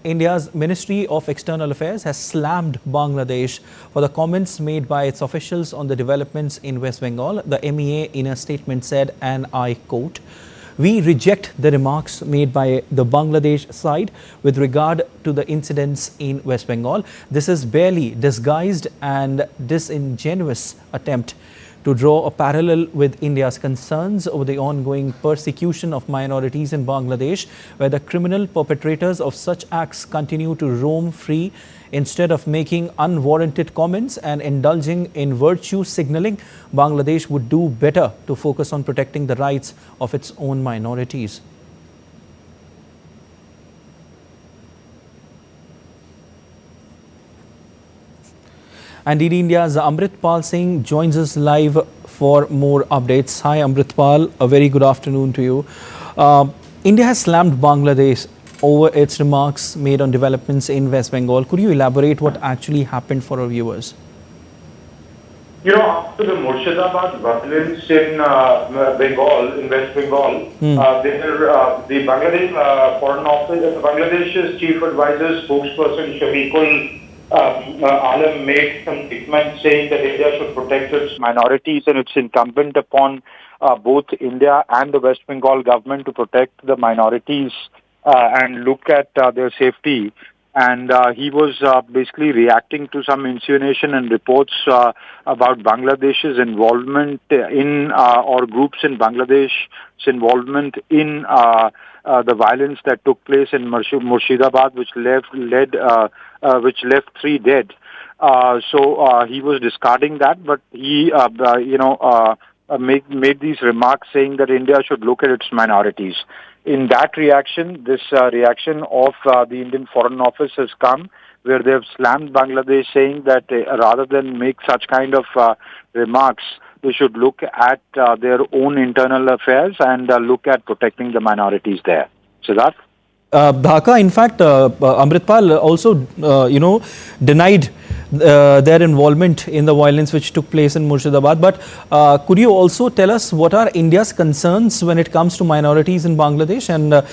India's Ministry of External Affairs has slammed Bangladesh for the comments made by its officials on the developments in West Bengal. The MEA in a statement said, and I quote, "We reject the remarks made by the Bangladesh side with regard to the incidents in West Bengal. This is barely disguised and disingenuous attempt to draw a parallel with India's concerns over the ongoing persecution of minorities in Bangladesh, where the criminal perpetrators of such acts continue to roam free. Instead of making unwarranted comments and indulging in virtue signaling, Bangladesh would do better to focus on protecting the rights of its own minorities." And India's Amritpal Singh joins us live for more updates. Hi Amritpal, a very good afternoon to you. India has slammed Bangladesh over its remarks made on developments in West Bengal. Could you elaborate what actually happened for our viewers? After the Murshidabad violence in West Bengal, the Bangladesh Foreign Office, Bangladesh's Chief Advisor, spokesperson Shafiqul Alam made some statements saying that India should protect its minorities, and it's incumbent upon both India and the West Bengal government to protect the minorities and look at their safety. And he was basically reacting to some insinuation and reports about Bangladesh's involvement in, or groups in Bangladesh's involvement in the violence that took place in Murshidabad, which left 3 dead. So he was discarding that, but he, made these remarks saying that India should look at its minorities. In that reaction, this reaction of the Indian Foreign Office has come, where they have slammed Bangladesh, saying that rather than make such kind of remarks, they should look at their own internal affairs and look at protecting the minorities there. Siddharth? Dhaka, in fact, Amritpal also, denied their involvement in the violence which took place in Murshidabad. But could you also tell us what are India's concerns when it comes to minorities in Bangladesh? And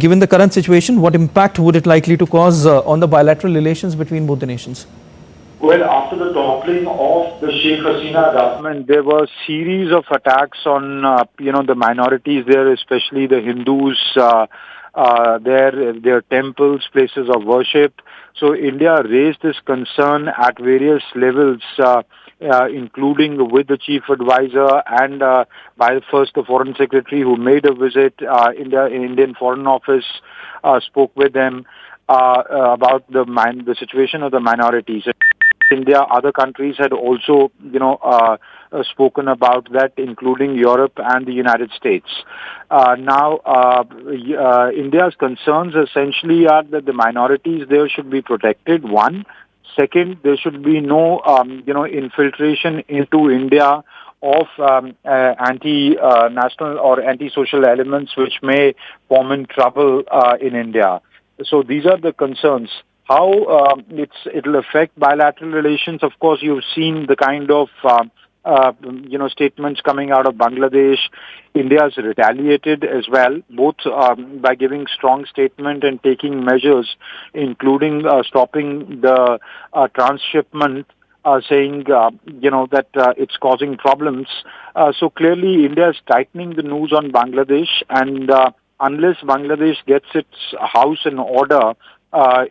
given the current situation, what impact would it likely to cause on the bilateral relations between both the nations? Well, after the toppling of the Sheikh Hasina government, there were a series of attacks on, the minorities there, especially the Hindus, their temples, places of worship. So India raised this concern at various levels, including with the chief advisor and by the foreign secretary who made a visit. Indian Foreign Office spoke with them about the situation of the minorities. India, other countries had also, spoken about that, including Europe and the United States. Now, India's concerns essentially are that the minorities there should be protected. One. Second, there should be no, infiltration into India of anti-national or anti-social elements which may foment trouble in India. So these are the concerns. How it'll affect bilateral relations? Of course, you've seen the kind of statements coming out of Bangladesh. India has retaliated as well, both by giving strong statement and taking measures, including stopping the transshipment, saying that it's causing problems. So clearly, India is tightening the noose on Bangladesh, and unless Bangladesh gets its house in order,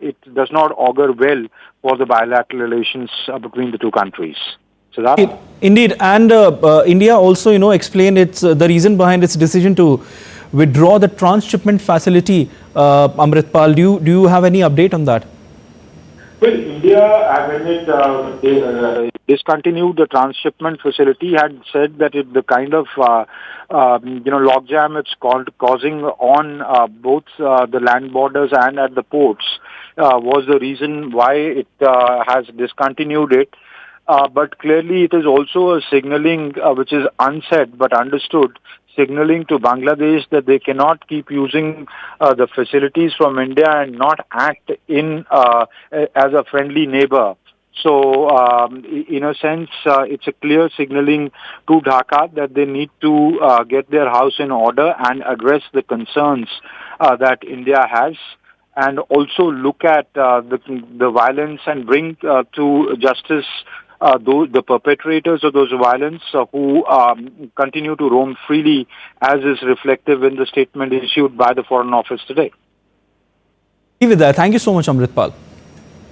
it does not augur well for the bilateral relations between the two countries. So that indeed, and India also, explained the reason behind its decision to withdraw the transshipment facility. Amritpal, do you have any update on that? Well, India, when it discontinued the transshipment facility, had said that the kind of logjam it's causing on both the land borders and at the ports was the reason why it has discontinued it. But clearly it is also a signaling which is unsaid but understood, signaling to Bangladesh that they cannot keep using the facilities from India and not act in as a friendly neighbor. So, in a sense, it's a clear signaling to Dhaka that they need to get their house in order and address the concerns that India has. and also look at the violence and bring to justice the perpetrators of those violence who continue to roam freely, as is reflective in the statement issued by the Foreign Office today. With that, thank you so much, Amritpal.